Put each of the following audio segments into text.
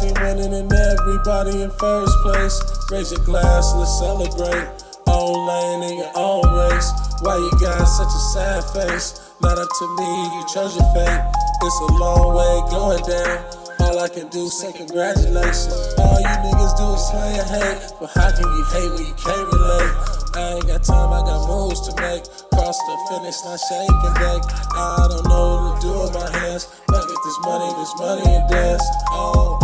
team winning and everybody in first place. Raise your glass, let's celebrate. Own lane in your own race. Why you got such a sad face? Not up to me, you chose your fate. It's a long way going down. All I can do is say congratulations. All you niggas do is play and hate. But how can you hate when you can't relate? I ain't got time, I got moves to make. Cross the finish, not shake and bake. I don't know what to do with my hands. Look at this money and dance. Oh,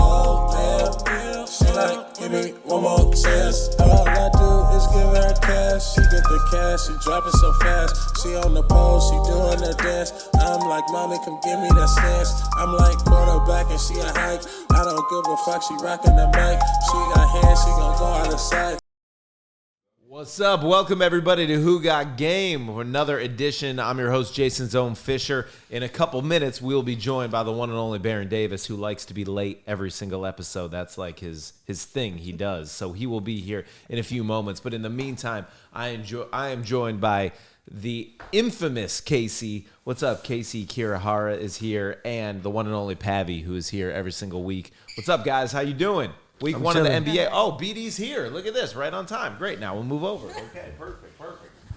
man. She like, give me one more chance. All I do is give her cash. She get the cash, she drop it so fast. She on the pole, she doing her dance. I'm like, mommy, come give me that stance. I'm like quarterback and she a hike. I don't give a fuck, she rockin' the mic. She got hands, she gon' go out of sight. What's up? Welcome everybody to Who Got Game, another edition. I'm your host, Jason Zone Fisher. In a couple minutes, we'll be joined by the one and only Baron Davis, who likes to be late every single episode. That's like his thing he does. So he will be here in a few moments. But in the meantime, I am joined by the infamous Casey. What's up? Casey Kirihara is here, and the one and only Pavy, who is here every single week. What's up, guys? How you doing? Week one of the NBA. Oh, BD's here. Look at this. Right on time. Great. Now we'll move over. Okay, perfect.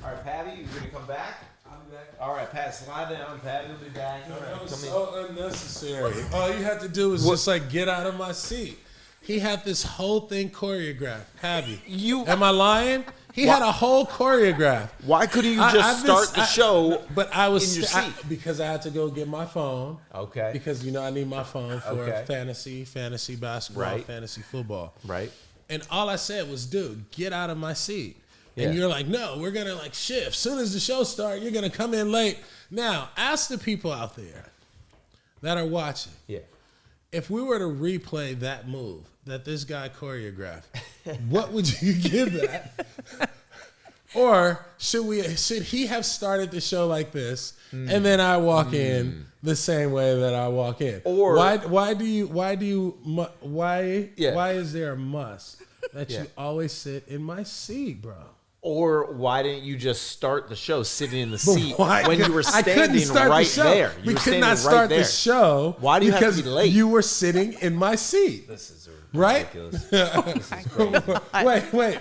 All right, Pavy, you going to come back? I'll be back. All right, Pat, slide down. Pavy will be back. That was so unnecessary. All you had to do was just like get out of my seat. He had this whole thing choreographed. Pavy. Am I lying? He had a whole choreograph. Why couldn't you just start the show but I was in your seat? Because I had to go get my phone. Okay. Because, I need my phone for fantasy basketball, fantasy football. Right. And all I said was, dude, get out of my seat. Yeah. And you're like, no, we're going to shift. Soon as the show starts, you're going to come in late. Now, ask the people out there that are watching. Yeah. If we were to replay that move that this guy choreographed, what would you give that? Or should he have started the show like this, and then I walk in the same way that I walk in? Or why is there a must that you always sit in my seat, bro? Or why didn't you just start the show sitting in the seat when you were I standing right there? We could not start the show. Why do you have to be late? You were sitting in my seat. This is ridiculous. This is great. Wait.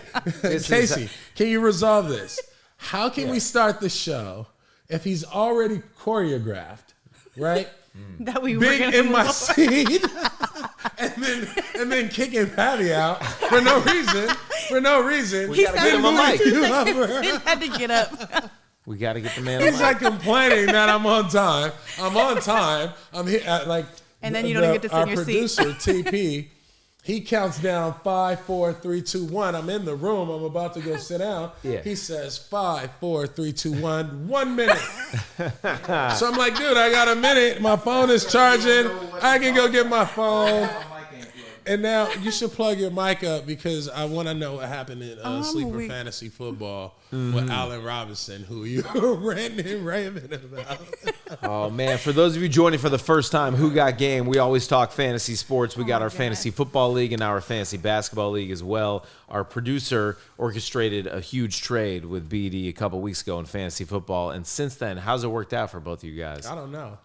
Casey, can you resolve this? How can we start the show if he's already choreographed, right? That we big were in my seat, and then kicking Patty out for no reason. We gotta get him a mic. He had to get up. We gotta get the man. He's like complaining that I'm on time. I'm here and then you don't get to sit in your seat. Our producer TP. He counts down 5, 4, 3, 2, 1. I'm in the room. I'm about to go sit down. Yeah. He says 5, 4, 3, 2, 1. 1 minute. So I'm like, dude, I got a minute. My phone is charging. I can go get my phone. And now you should plug your mic up because I want to know what happened in Sleeper Fantasy Football with Allen Robinson, who you were ranting and raving about. Oh, man. For those of you joining for the first time, Who Got Game? We always talk fantasy sports. We got our fantasy football league and our fantasy basketball league as well. Our producer orchestrated a huge trade with BD a couple weeks ago in fantasy football. And since then, how's it worked out for both of you guys? I don't know.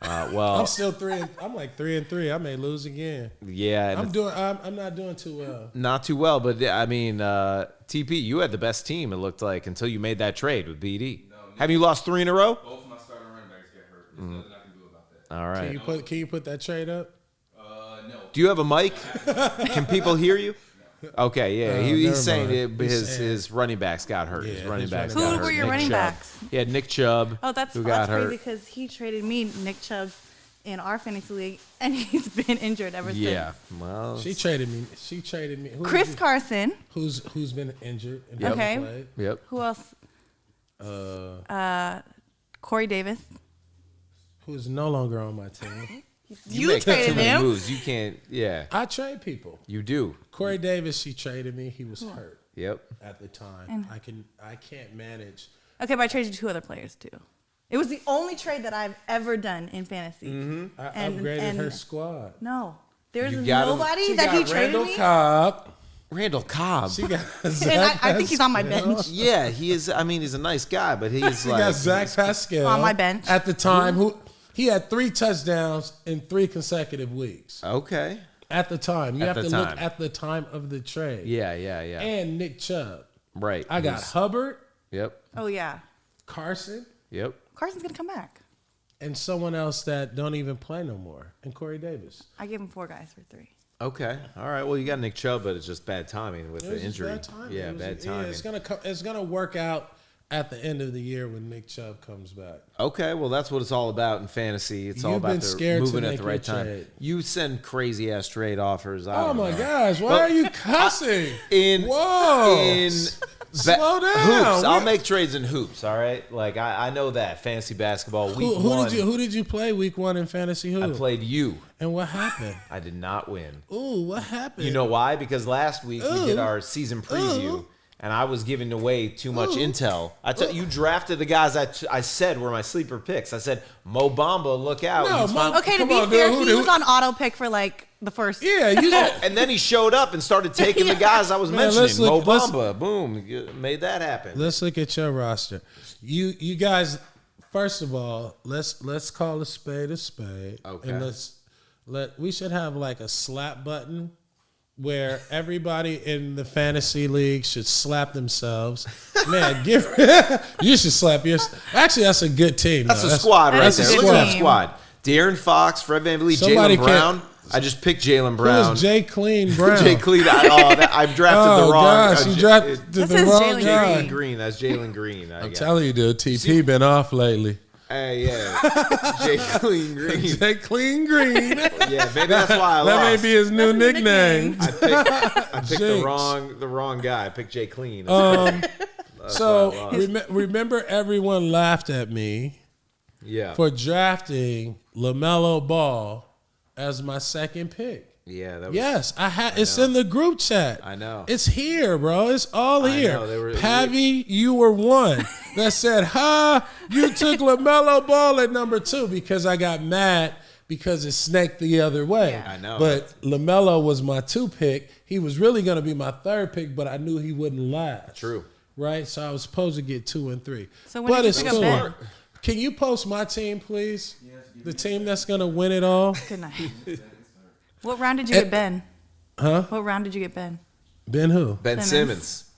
Well, I'm still 3. I'm like 3-3. I may lose again. Yeah, I'm not doing too well. Not too well, but I mean, TP, you had the best team. It looked like until you made that trade with BD. No, have you lost 3 in a row? Both of my starting running backs get hurt. There's nothing I can do about that. All right. Can you put that trade up? No. Do you have a mic? Can people hear you? Okay, yeah. He's saying his running backs got hurt. Yeah, his running backs Who got hurt. were your Nick running Chubb. backs? He had Nick Chubb. Oh, that's got crazy hurt. because he traded me Nick Chubb in our fantasy league, and he's been injured ever Yeah, since. well, She traded me. Chris Carson. Who's been injured? And Yep. Okay. played. Yep. Who else? Corey Davis. Who's no longer on my team. You make too traded many him. moves. You can't. Yeah, I trade people. you do. Corey Davis, she traded me. He was hurt Yep. at the time. I can't manage. Okay, but I traded 2 other players too. It was the only trade that I've ever done in fantasy. I And- upgraded and- her squad. No, there's You got him. nobody She that got he traded Randall me. Cobb. Randall Cobb. She got And Zach I think he's on my Pascal. bench. Yeah, he is. I mean, he's a nice guy, but he's She like got Zach Pascal On my bench. at the time. Who he had 3 touchdowns in 3 consecutive weeks. Okay. At the time. You At have the to look time. at the time of the trade. Yeah. And Nick Chubb. Right. I got Hubbard, Yep. Oh, yeah. Carson, Yep. Carson's going to come back. And someone else that don't even play no more. And Corey Davis. I gave him 4 guys for 3. Okay. All right. Well, you got Nick Chubb, but it's just bad timing with It the was just injury. bad timing. Yeah, bad timing. Yeah, it's gonna work out at the end of the year when Nick Chubb comes back. Okay, well, that's what it's all about in fantasy. It's all You've about been the scared to moving at make the right your time. trade. You send crazy ass trade offers. I Oh don't my know. gosh! Why are you cussing? Whoa! Slow down. Hoops. I'll make trades in hoops. All right, like I know that fantasy basketball. Week one. Who did you play week 1 in fantasy? Who? I played you. And what happened? I did not win. Ooh, what happened? You know why? Because last week we did our season preview. Ooh. And I was giving away too much intel. You drafted the guys I said were my sleeper picks. I said, Mo Bamba, look out. No, He's Mo- fine. Okay, to Come be on, fair, dude, he was on auto pick for like the first. Yeah, you. And then he showed up and started taking the guys I was Man, let's mentioning. look- Mo let's- Bamba, boom, made that happen. Let's look at your roster. You guys. First of all, let's call a spade a spade. Okay. And we should have like a slap button where everybody in the fantasy league should slap themselves. Man, you should slap your. Actually, that's a good team. That's though. a squad right that's a there. good Look at that team. squad. De'Aaron Fox, Fred VanVleet, Somebody Jaylen Brown. I just picked Jaylen Who Brown. was Jay Clean Brown? Jay Clean. I've drafted the wrong. Gosh, you drafted This the is wrong Jalen guy. Green. Green. That's Jalen Green. I'm telling you, dude, TP been off lately. Hey, yeah. Jay Clean Green. Jay Clean Green. Yeah, maybe that's why I That lost. may be his new That's his nickname. I picked Jinx. the wrong guy. I picked Jay Clean. So remember, everyone laughed at me yeah. for drafting LaMelo Ball as my second pick. Yeah, that was, Yes, I had. It's in the group chat. I know. It's here, bro. It's all I here. know, they were- Pavy, you were one that said, "Ha, you took LaMelo Ball at number 2," because I got mad because it snaked the other way. Yeah. I know. But LaMelo was my 2 pick. He was really going to be my 3rd pick, but I knew he wouldn't last. True. Right? So I was supposed to get 2 and 3. So when but did you it's pick up cool. Ben? Can you post my team, please? The team that's going to win it all. Good night. What round did you get Ben? Huh? What round did you get Ben? Ben who? Ben Simmons. Simmons.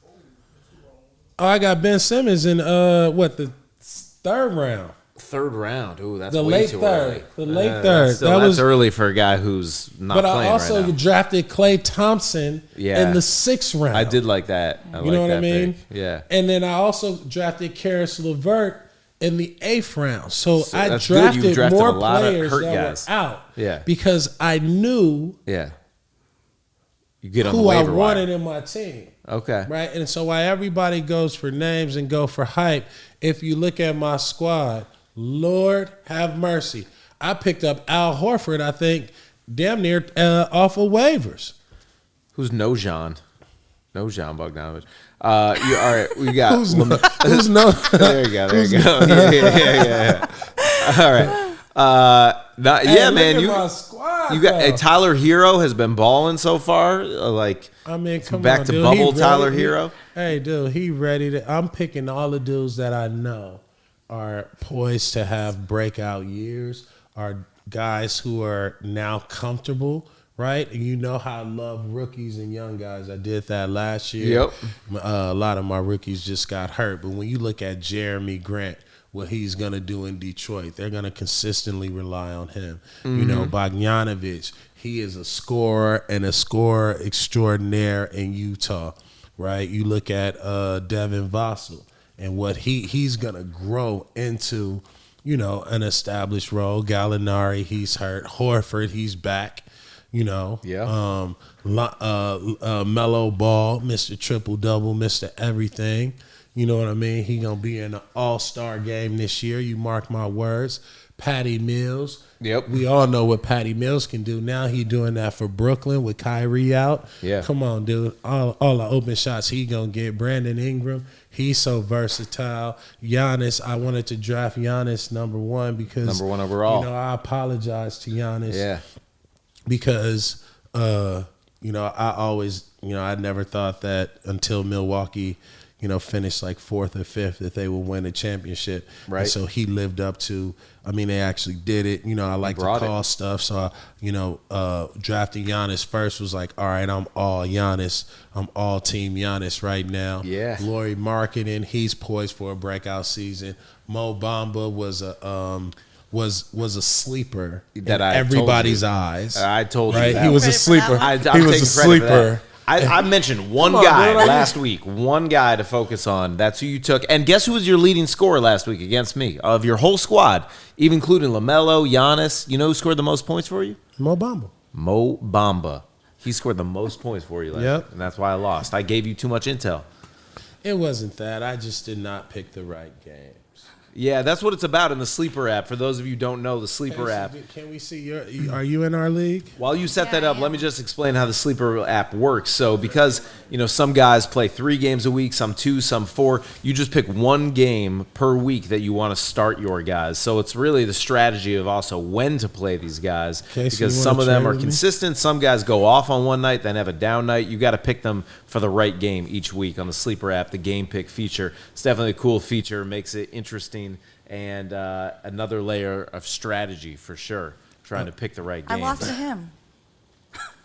Oh, I got Ben Simmons in the 3rd round. 3rd round. Ooh, that's The way late too third. early. The late That's third. still- That that's was- early for a guy who's not But I playing also right now. drafted Klay Thompson Yeah. in the 6th round. I did like that. You know what I mean? Pick. Yeah. And then I also drafted Karis LeVert in the 8th round. So I that's good. You drafted drafted more a lot of players hurt that guys. were out. Yeah. Because I knew Yeah. You get on the who I waiver wanted wire. in my team. Okay. Right? And so why everybody goes for names and go for hype, if you look at my squad, Lord have mercy. I picked up Al Horford, I think, damn near off of waivers. Who's Nojan? Nojan Bogdanovich. All right, we got. Who's no? There you go. There you go. Yeah. All right. Yeah, man. My squad, You got though. Tyler Hero has been balling so far. Like, I mean, come back on, to dude. bubble He Tyler ready- Hero. Hey, dude, he ready to. I'm picking all the dudes that I know are poised to have breakout years, are guys who are now comfortable, right? And you know how I love rookies and young guys. I did that last year. Yep. A lot of my rookies just got hurt. But when you look at Jeremy Grant, what he's going to do in Detroit, they're going to consistently rely on him. You know, Bogdanovich, he is a scorer and a scorer extraordinaire in Utah, right? You look at Devin Vassell and what he's going to grow into, you know, an established role. Gallinari, he's hurt. Horford, he's back. You know, Yeah. Mellow Ball, Mr. Triple Double, Mr. Everything. You know what I mean? He gonna be in an all-star game this year. You mark my words. Patty Mills. Yep. We all know what Patty Mills can do. Now he doing that for Brooklyn with Kyrie out. Yeah. Come on, dude. All the open shots he gonna get. Brandon Ingram. He's so versatile. Giannis. I wanted to draft Giannis number 1 because Number 1 overall. You know, I apologize to Giannis. Yeah. Because you know, I always, you know, I never thought that until Milwaukee, finish like 4th or 5th, that they will win a championship. Right. And so he lived up to. I mean, they actually did it. I like to call stuff. So, drafting Giannis first was like, all right, I'm all Giannis. I'm all team Giannis right now. Yeah. Lauri Markkanen, he's poised for a breakout season. Mo Bamba was a sleeper That in I everybody's told you. eyes. I told you right? that. He was a Credit for sleeper. that I'm He was taking a credit for that. sleeper. I mentioned one on, guy dude. last week, one guy to focus on. That's who you took. And guess who was your leading scorer last week against me? Of your whole squad, even including LaMelo, Giannis. You know who scored the most points for you? Mo Bamba. Mo Bamba. He scored the most points for you last Yep. week, and that's why I lost. I gave you too much intel. It wasn't that. I just did not pick the right game. Yeah, that's what it's about in the Sleeper app. For those of you who don't know, the Sleeper app. Can we see are you in our league? While you set Yeah, that up, I let am. me just explain how the Sleeper app works. So because, some guys play 3 games a week, some 2, some 4, you just pick one game per week that you want to start your guys. So it's really the strategy of also when to play these guys. Okay, so because you some wanna of them trade are with me? consistent. Some guys go off on one night, then have a down night. You got to pick them for the right game each week on the Sleeper app, the game pick feature. It's definitely a cool feature, makes it interesting. And another layer of strategy for sure, trying to pick the right I game. lost to him.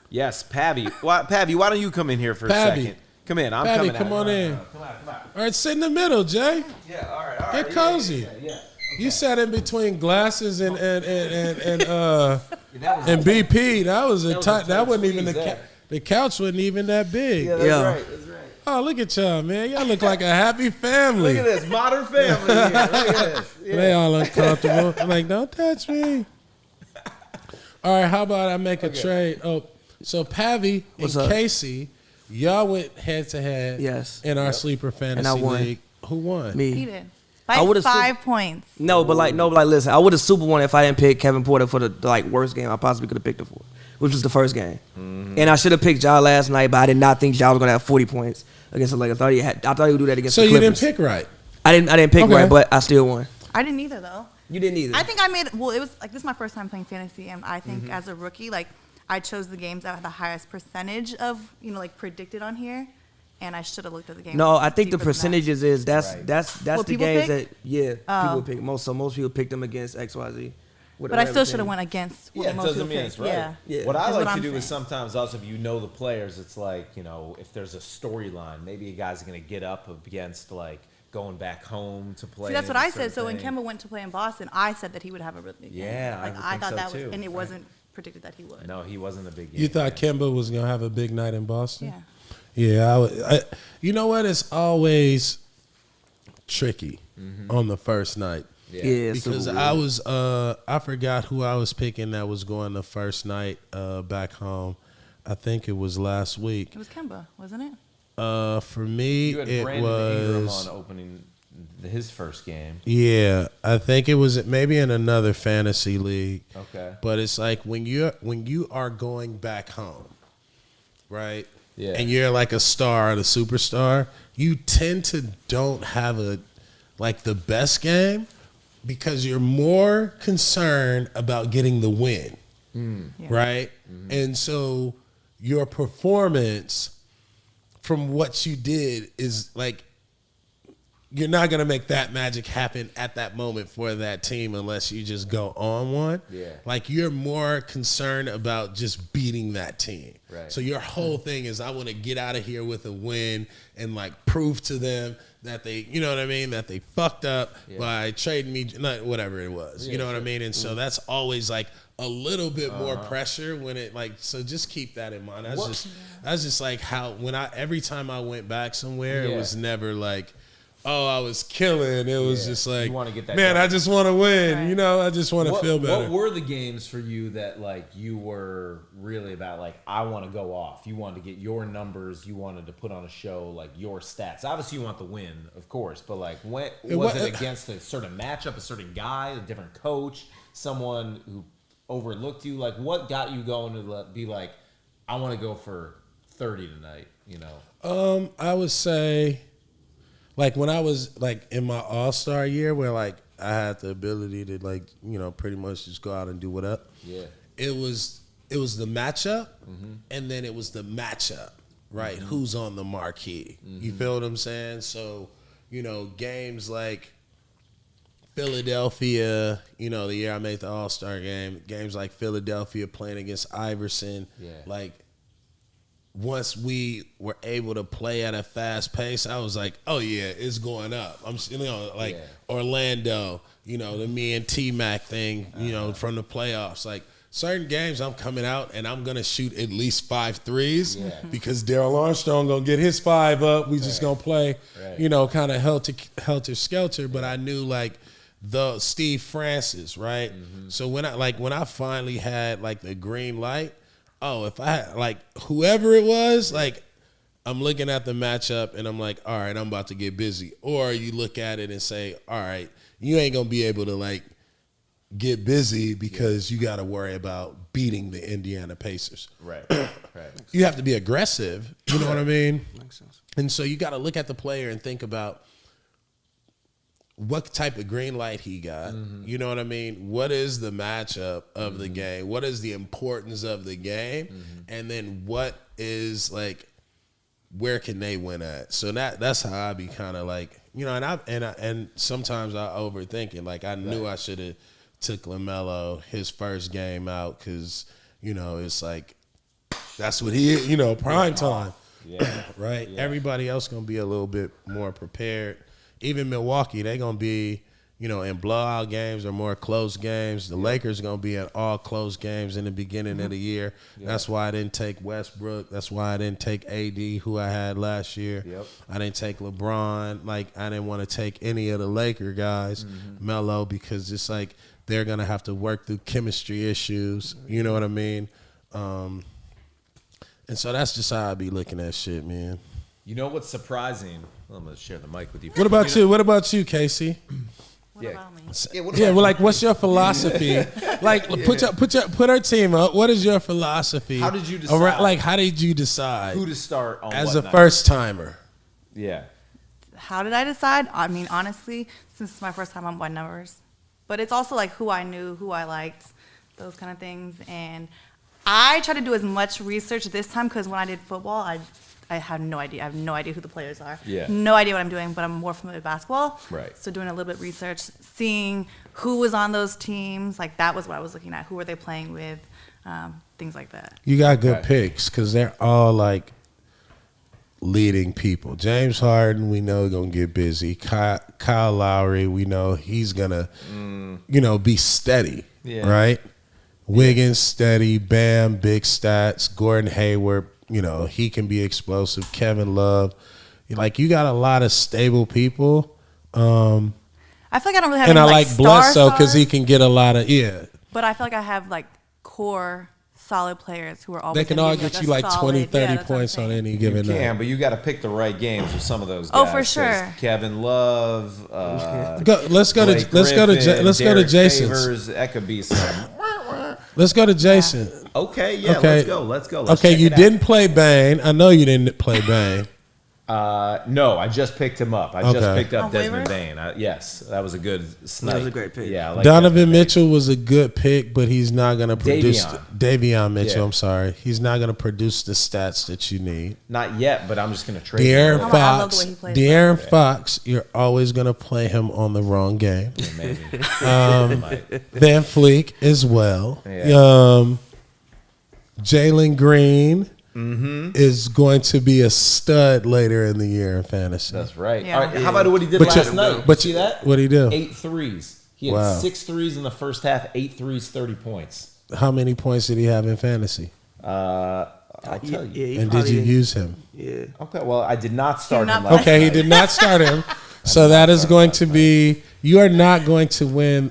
Yes, Pavy. Pavy, why don't you come in here for a Pavy. second? Come in. I'm Pavy, coming. come out. on in. Come on. All right, sit in the middle, Jay. Yeah. All right. Get cozy. Yeah. You sat in between glasses and BP. That was a was a tight. That tight wasn't even squeeze the there. the couch wasn't even that big. That's Yeah. right. That's right. Oh, look at y'all, man. Y'all look like a happy family. Look at this modern family here. Look at this. Yeah. They all uncomfortable. I'm like, don't touch me. All right, how about I make a trade? Oh, so Pavy What's and up? Casey, y'all went head to head. Yes. In our sleeper fantasy And I won. league. Who won? He Me. did. I By would've 5 points. No, but listen, I would have super won if I didn't pick Kevin Porter for the worst game I possibly could have picked him for, which was the first game. And I should have picked Ja last night, but I did not think Ja was gonna have 40 points against the Lakers. I thought he would do that against So the you didn't Clippers. pick right. I didn't pick Okay. right, but I still won. I didn't either, though. You didn't either. I think I made, well, it was like, this is my first time playing fantasy, and I think as a rookie, like, I chose the games that had the highest percentage of, predicted on here, and I should have looked at the games. No, I think the deeper than that. percentages is that's Right. that's What the people games pick? that people pick. Most people picked them against XYZ. But I still should have went against what Yeah, it most doesn't people mean picked. it's right. Yeah. Yeah. What I That's like what to I'm do is saying. sometimes also if you know the players, it's like, if there's a storyline, maybe a guy's going to get up against like going back home to play. See, that's what in a I said. certain So when thing. Kemba went to play in Boston, I said that he would have a really big game. Yeah, I like would I think thought so that was, too. and it wasn't predicted that he would. No, he wasn't a big game. You thought Kemba was gonna have a big night in Boston? Yeah. Yeah, you know what? It's always tricky on the first night. Yeah, Because super I weird. was I forgot who I was picking that was going the first night back home. I think it was last week. It was Kemba, wasn't it? For me, You had it Brandon Ingram was on opening his first game. yeah. I think it was maybe in another fantasy league. Okay. But it's like when you are going back home, right? Yeah. And you're like a star, the superstar, you tend to don't have the best game because you're more concerned about getting the win. Yeah. Right? And so your performance from what you did is like you're not going to make that magic happen at that moment for that team unless you just go on one. Yeah. Like you're more concerned about just beating that team. Right. So your whole thing is I want to get out of here with a win and like prove to them that they, you know what I mean, that they fucked up by trading me, not whatever it was. You know what I mean? And so that's always like a little bit more pressure when it like, so just keep that in mind. That's just like how every time I went back somewhere, it was never like, oh, I was killing. It was just like, You wanna get that man, done. I just want to win. Right. You know, I just want to feel better. What were the games for you that like you were really about like I want to go off? You wanted to get your numbers. You wanted to put on a show like your stats. Obviously, you want the win, of course. But like, was it against a certain matchup, a certain guy, a different coach, someone who overlooked you? Like, what got you going to be like, I want to go for 30 tonight? I would say, like when I was like in my All-Star year, where like I had the ability to like pretty much just go out and do what up. Yeah. It was the matchup, and then it was the matchup. right? Who's on the marquee? You feel what I'm saying? So, games like Philadelphia, the year I made the All-Star game, games like Philadelphia playing against Iverson, like once we were able to play at a fast pace, I was like, oh yeah, it's going up. I'm, Orlando, the me and T-Mac thing, from the playoffs, like certain games I'm coming out and I'm going to shoot at least 5 threes because Daryl Armstrong going to get his 5 up. We just going to play, kind of helter-skelter. But I knew like the Steve Francis, right? So when I finally had like the green light, if I had like whoever it was, like I'm looking at the matchup and I'm like, all right, I'm about to get busy. Or you look at it and say, all right, you ain't going to be able to like get busy because you got to worry about beating the Indiana Pacers. Right. You have to be aggressive. You know what I mean? Makes sense. And so you got to look at the player and think about what type of green light he got. You know what I mean? What is the matchup of the game? What is the importance of the game? And then what is like, where can they win at? So that's how I be kind of like, and sometimes I overthink it. Like I knew I should have took LaMelo his first game out because, it's like that's what he, prime time. Yeah. Right? Yeah. Everybody else going to be a little bit more prepared. Even Milwaukee, they're going to be, in blowout games or more close games. The Lakers are going to be in all close games in the beginning of the year. That's why I didn't take Westbrook. That's why I didn't take AD, who I had last year. I didn't take LeBron. Like, I didn't want to take any of the Laker guys, Melo, because it's like they're going to have to work through chemistry issues. You know what I mean? And so that's just how I be looking at shit, man. You know what's surprising? Well, I'm going to share the mic with you. What about you? What about you, Casey? What about me? What's your philosophy? Like, put our team up. What is your philosophy? How did you decide? How did you decide Who to start on as what a night? first timer? Yeah. How did I decide? I mean, honestly, since it's my first time, I'm by numbers. But it's also like who I knew, who I liked, those kind of things. And I try to do as much research this time because when I did football, I have no idea. I have no idea who the players are. No idea what I'm doing, but I'm more familiar with basketball. Right. So doing a little bit of research, seeing who was on those teams, like that was what I was looking at. Who were they playing with? Things like that. You got good picks because they're all like leading people. James Harden, we know, going to get busy. Kyle Lowry, we know he's going to, be steady, right? Wiggins, steady. Bam, big stats. Gordon Hayward, he can be explosive. Kevin Love. Like, you got a lot of stable people. I feel like I don't really have and any, I like Bledsoe because he can get a lot of, But I feel like I have, like, core solid players who are always they can all gonna be, get you like 20, 30 points on any given night. You can, but you got to pick the right games with some of those guys. Oh, for sure. Kevin Love. Let's go to Jason's. Favors, that could be some. Let's go to Jason. Okay, let's go. Let's okay, you didn't play Bane. I know you didn't play Bane. No, I just picked him up. I just picked up On Desmond waivers? Bain. Yes, that was a good snipe. That was a great pick. Yeah, I like Donovan Desmond Bain. Mitchell was a good pick, but he's not going to produce. Davion Mitchell, Yeah. I'm sorry. He's not going to produce the stats that you need. Not yet, but I'm just going to trade De'Aaron him. I love the Fox. way he plays. De'Aaron Fox, you're always going to play him on the wrong game. Maybe. Van Fleek as well. Yeah. Jalen Green is going to be a stud later in the year in fantasy. That's right. Yeah. All right, how about what he did But last night? but See that? What'd he do? 8 threes. He had Wow. 6 threes in the first half, 8 threes, 30 points. How many points did he have in fantasy? I'll tell you. he And did you probably- use him? Yeah. Okay, well, I did not start Did him not last Okay, he night. did not start him. So that is going to be, you are not going to win.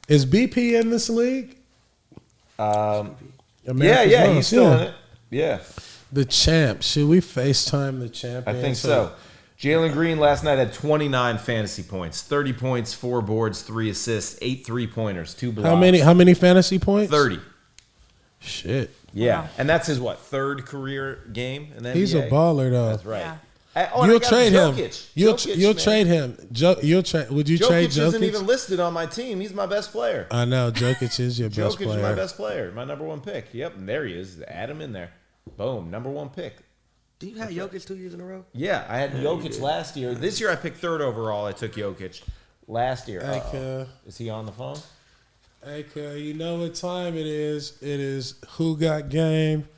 Is BP in this league? Yeah, America's he's Most, still in it. Yeah, The champ. Should we FaceTime the champion? I think so. Jalen Green last night had 29 fantasy points, 30 points, 4 boards, 3 assists, 8 3-pointers, 2 blocks. How many fantasy points? 30. Shit. Yeah, Wow. and that's his third career game in the NBA. He's a baller though. That's right. Yeah. And You'll I got trade him. Jokic. You'll Jokic, trade man. him. Would you trade Jokic isn't Jokic? even listed on my team. He's my best player. I know Jokic is your best Jokic player. is my best player, my number 1 pick. Yep, and there he is. Add him in there. Boom, number 1 pick. Do you have Jokic 2 years in a row? Yeah, I had Jokic last year. This year I picked third overall. I took Jokic. Last year. Hey, Is he on the phone? Hey, you know what time it is? It is Who Got Game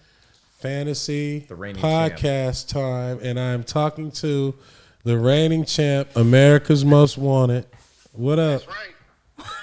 Fantasy The reigning Podcast time, and I'm talking to the reigning champ, America's Most Wanted. What up? That's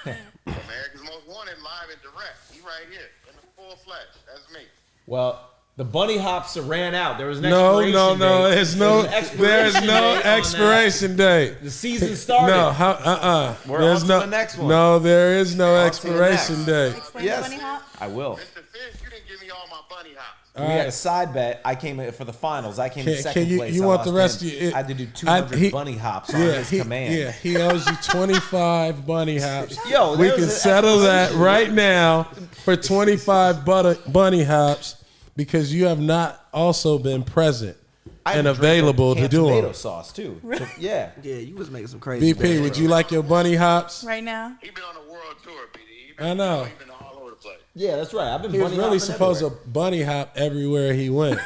right. America's Most Wanted, live and direct. He right here in the full flesh. That's me. Well, the bunny hops ran out. There was an No, expiration date. there's There's no an expiration date. The season started. No, We're there's on no to the next one. No, there is no On to the expiration next. date. Explain Yes. the bunny hop. I will. Mr. Fish, you didn't give me all my bunny hops. We had a side bet. I came in for the finals. I came in Can second you- place. you I want lost the rest 10. of you- I had to do 200 he- bunny hops on his command. Yeah, he owes you 25 bunny hops. Yo, We there's can an settle that expiration right now for 25 bunny hops because you have not also been present I and had to drink available a to canned do tomato them. sauce too. So, yeah. Yeah, you was making some crazy. BP, would you like your bunny hops? Right now. He been on a world tour, BD. I know. He been all over the place. Yeah, that's right. I've been He was bunny really hopping supposed everywhere. to bunny hop everywhere he went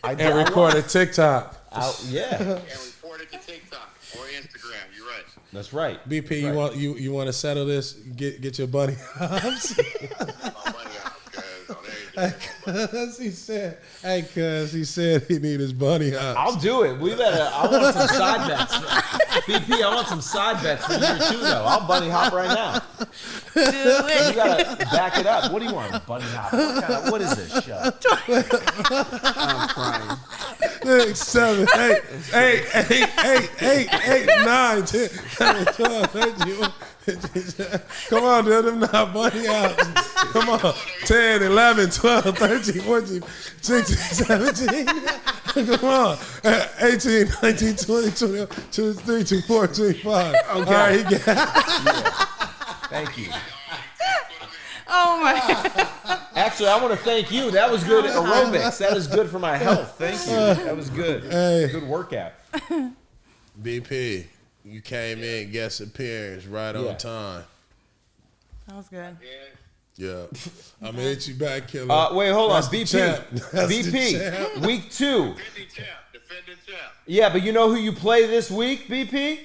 I did. and I record a was. TikTok. Yeah, And report it to TikTok or Instagram. You're right. that's right. BP, you want to settle this? Get your bunny hops. My bunny hops, guys, on everything. Cuz he said, he said he need his bunny hops. I'll do it. We better. I want some side bets. BP, I want some side bets for year 2 though. I'll bunny hop right now. Do You it. gotta back it up. What do you want, bunny hop? What is this show? I'm crying. 6, 7, 8, 9, 10, 11, 12, 13. Come on, dude, them not bunny hops. Come on. 10, 11, 12, 13, 14, 16, 17. Come on. 18, 19, 20, 21, 23, 24, 25. Okay. All right, he got Thank you. Oh my. Actually, I want to thank you. That was good aerobics. That is good for my health. Thank you. That was good. Hey. Good workout. BP, you came in, guest appearance, right on Yeah. time. That was good. Yeah. I'm going to hit you back, killer. Wait, hold on. That's the BP. champ. That's the BP. champ. Week 2. Defending champ. Defending champ. Yeah, but you know who you play this week, BP?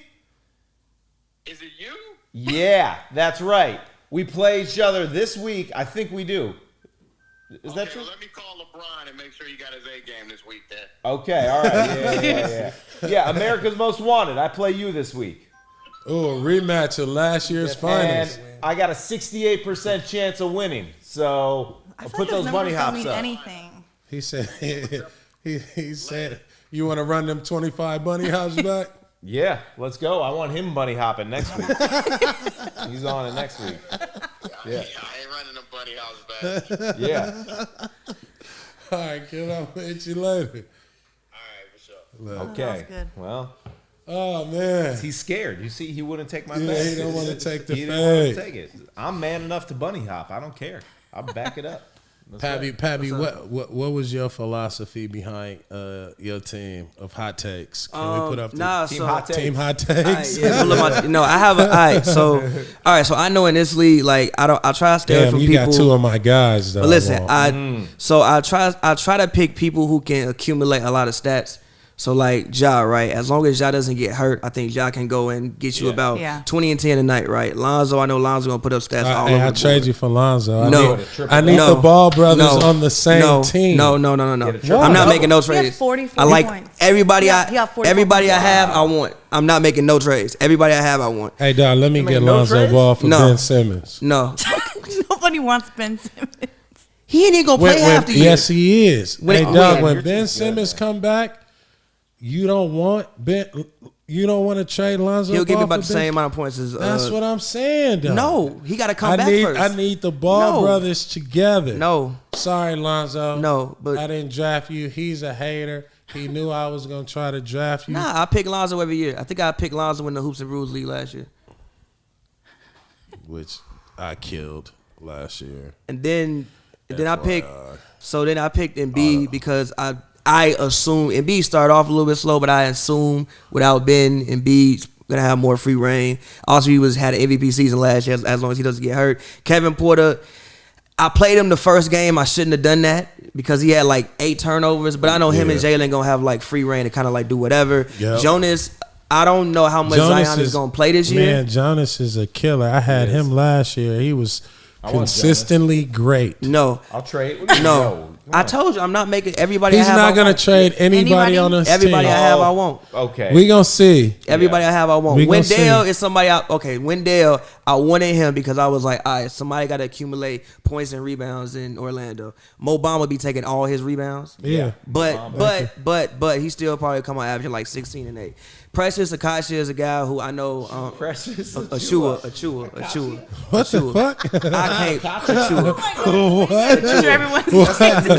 Is it you? Yeah, that's right. We play each other this week. I think we do. Is that Okay, true? well, let me call LeBron and make sure you got his A game this week then. Okay, all right. Yeah. Yeah, America's Most Wanted. I play you this week. Oh, a rematch of last year's finals. And I got a 68% chance of winning. So I I'll feel put like those those bunny numbers don't hops mean up. anything. He said, he said, you want to run them 25 bunny hops back? Yeah, let's go. I want him bunny hopping next week. He's on it next week. Yeah. I ain't running them bunny house back. Yeah. All right, kid, I'll hit you later. All right, for sure. Look. Okay. That was good. Well, Oh, man. he's scared. You see, he wouldn't take my Yeah, bet. he don't wanna take the He didn't want fade. to take it. I'm man enough to bunny hop. I don't care. I'll back it up. That's right. Pavy, what was your philosophy behind your team of hot takes? Can we put up the Team Hot Takes. team hot All right, takes? yeah, look, I have a. All right, so I know in this league, like I try to stay away Damn, from you people. got two of my guys. Though, But listen, I I try to pick people who can accumulate a lot of stats. So like Ja, right? As long as Ja doesn't get hurt, I think Ja can go and get you about Yeah. 20 and 10 a night, right? Lonzo, I know Lonzo gonna put up stats all over I the trade board. you for Lonzo. No. I need No. the Ball brothers No. on the same no, team. No. Get a triple I'm not double. making no He has trades. 40 I like points. everybody. He got 44 everybody I points. have, I want. I'm not making no trades. Everybody I have, I want. Hey, dog, let me get no Lonzo trades? Ball for No. Ben Simmons. No, Nobody wants Ben Simmons. he ain't even gonna play half the year. Yes, he is. When- Hey, when- dog, Your when team's Ben good, Simmons man. come back, you don't want to trade Lonzo He'll Ball give me for about the Ben? same amount of points as. That's what I'm saying, dog. No, he got to come back first. I need the Ball No. brothers together. No, Sorry, Lonzo. No, but- I didn't draft you. He's a hater. He knew I was going to try to draft you. nah, I pick Lonzo every year. I think I picked Lonzo in the Hoops and Rules League last year. Which I killed last year. And then I picked. FYI. So then I picked Embiid because I assume Embiid started off a little bit slow, but I assume without Ben, Embiid's gonna have more free reign. Also, he had an MVP season last year as long as he doesn't get hurt. Kevin Porter, I played him the first game. I shouldn't have done that because he had like 8 turnovers. But I know him and Jalen gonna have like free reign to kind of like do whatever. Yep. Jonas, I don't know how much Zion is gonna play this year. Man, Jonas is a killer. I had him last year. He was consistently great. No, I'll trade. no. I told you I'm not making everybody. He's not gonna trade anybody on this Everybody team. I have, I won't. Okay. We gonna see. Everybody I have, I won't. We gonna Wendell see. is somebody. Wendell, I wanted him because I was like, all right, somebody got to accumulate points and rebounds in Orlando. Mo Bamba be taking all his rebounds. Yeah. But he still probably come out averaging like 16 and 8. Precious Akashi is a guy who I know. Precious Achua. What the fuck? I can't. Achua. What? Sure, everyone's Achua.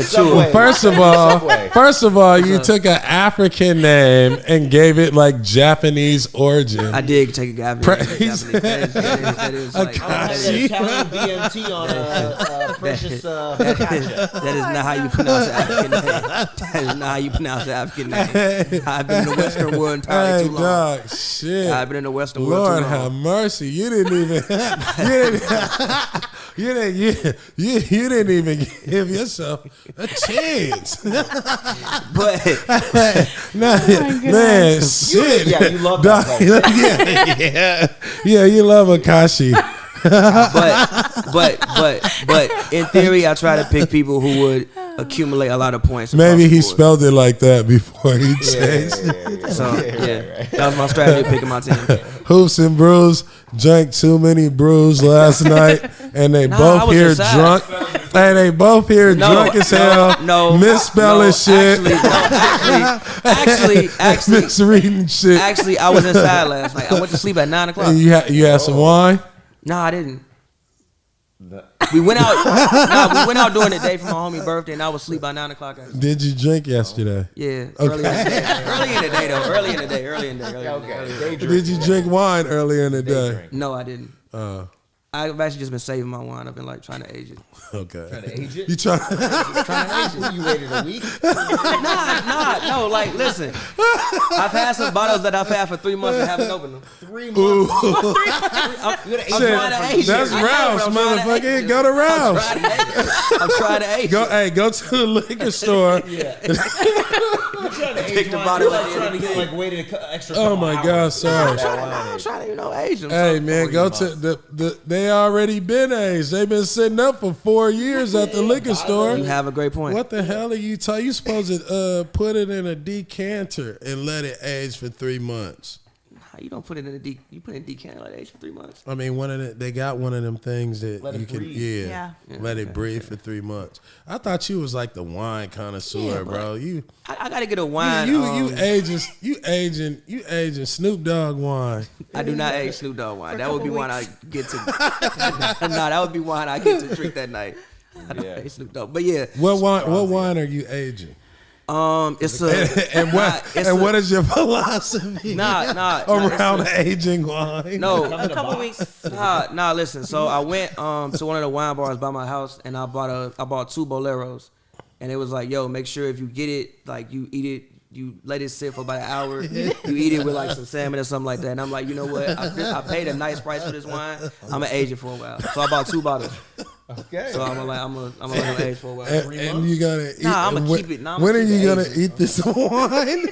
First of all, you took an African name and gave it like Japanese origin. I did take a guy. That is like, Akashi. Italian BMT on Precious. that is not how you pronounce the African name. That is not how you pronounce the African name. I've been in the Western world entirely Hey, too long. dog, shit. I've been in the Western world Lord too long. have mercy. You didn't even you didn't even give yourself a chance. But Man, shit. Yeah, you love Dog, that. yeah, you love Akashi. but in theory, I try to pick people who would accumulate a lot of points. Maybe he across the board. spelled it like that before he changed it. So that was my strategy picking my team. Hoops and Brews drank too many brews last night, and they Nah, I both was here inside. drunk. And they both here drunk as hell, misspelling shit, Actually, misreading shit. actually, I was inside last night. I went to sleep at 9 o'clock. And you had some wine. No, I didn't. We went out during the day for my homie's birthday, and I was asleep by 9 o'clock. Did you drink yesterday? Yeah, early in the day though. Early in the day. Did you drink wine earlier in the day? No, I didn't. I've actually just been saving my wine. I've been like trying to age it. Okay. Trying to age it? You trying? Trying to age it. You waited a week? No. Like, listen. I've had some bottles that I've had for 3 months and haven't opened them. 3 months. I'm trying to age it. That's I know, Ralph's, but I'm trying to motherfucker. age it. Go to Ralph's. I'm trying to age it. Go to the liquor store. Pick the bottle at the end Trying of to the get day. like waited a extra. Oh my God, sorry. I'm trying to, age them. Hey man, go to the. They already been aged. They've been sitting up for 4 years at the liquor store. You have a great point. What the hell are you talking? You supposed to put it in a decanter and let it age for 3 months. You don't put it in you put it in decanter like age for 3 months. I mean, they got one of them things that Let it you can, breathe. Yeah. let it breathe for 3 months. I thought you was like the wine connoisseur, bro. I gotta get a wine. You aging Snoop Dogg wine. I do not age Snoop Dogg wine. That would be wine I get to. That would be wine I get to drink that night. I don't age Snoop Dogg, but yeah. What wine are you aging? It's a What is your philosophy? Around aging wine. No, A couple weeks. Nah. Listen. So I went to one of the wine bars by my house, and I bought 2 Boleros, and it was like, yo, make sure if you get it, like you eat it, you let it sit for about an hour. You eat it with like some salmon or something like that. And I'm like, you know what? I paid a nice price for this wine. I'm gonna age it for a while. So I bought 2 bottles. Okay. So I'm gonna let them age for a while. And you gonna eat. Nah, I'ma when, keep it. Nah, I'ma when are keep you it gonna aging. eat this wine?